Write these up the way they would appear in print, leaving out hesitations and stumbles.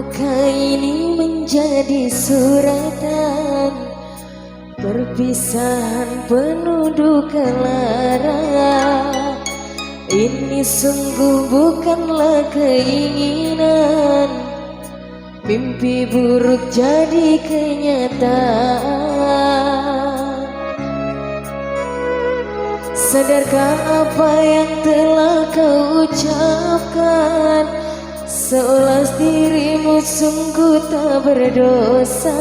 Luka ini menjadi suratan, perpisahan penuh duka lara. Ini sungguh bukanlah keinginan, mimpi buruk jadi kenyataan. Sadarkah apa yang telah kau ucapkan? Seolah dirimu sungguh tak berdosa.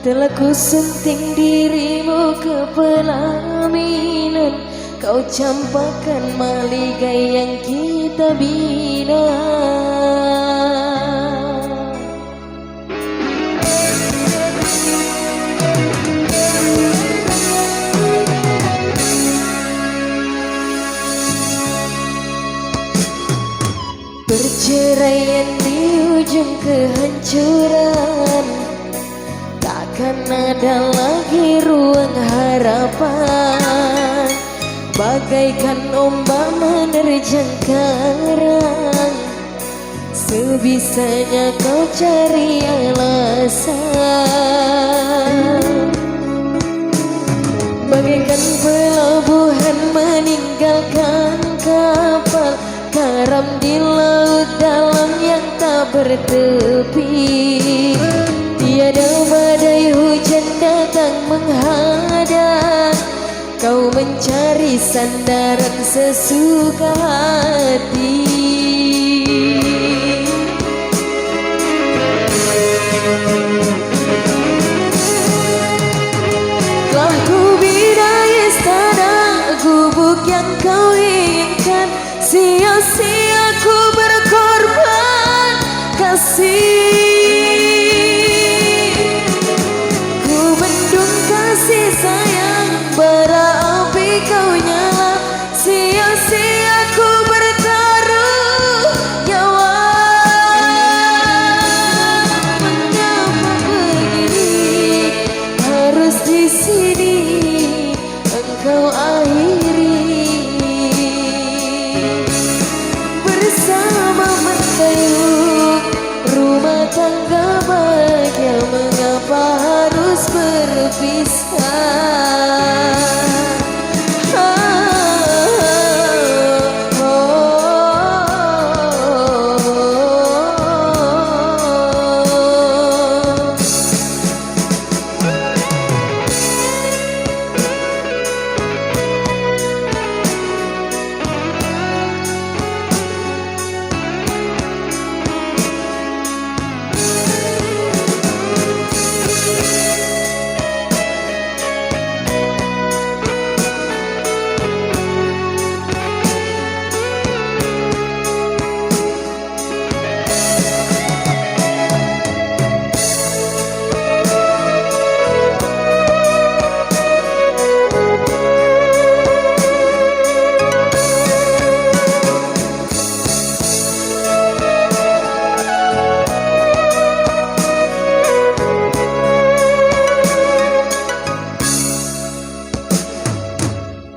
Telah ku sunting dirimu ke pelaminan, kau campakkan maligai yang kita bina. Perceraian di ujung kehancuran, takkan ada lagi ruang harapan. Bagaikan ombak menerjang karang, sebisanya kau cari alasan. Bagaikan pelabuhan meninggalkan kapal karam di laut dalam yang tak bertepi. Tiada badai hujan datang menghadang, kau mencari sandaran sesuka hati. Telah ku bina istana gubuk yang kau inginkan, sia-sia ku berkorban kasih. Ku bendung kasih sayang, bara api kau nyala, sia-sia ku bertaruh nyawa. Mengapa begini, harus di sini engkau akhiri. Bersama mengayuh rumah tangga bahagia, mengapa harus berpisah?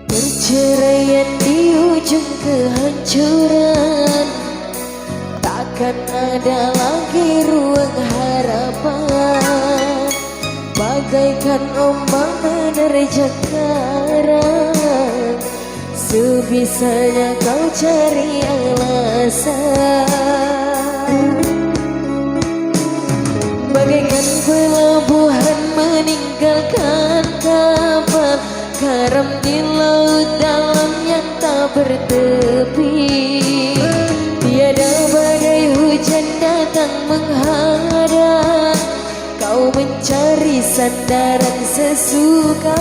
Perceraian di ujung kehancuran, takkan ada lagi ruang harapan. Bagaikan ombak menerjang karang, sebisanya kau cari alasan. Bagaikan pelabuhan meninggalkan kapal karam di laut dalam yang tak bertepi. Tiada badai hujan datang menghadang, kau mencari sandaran sesuka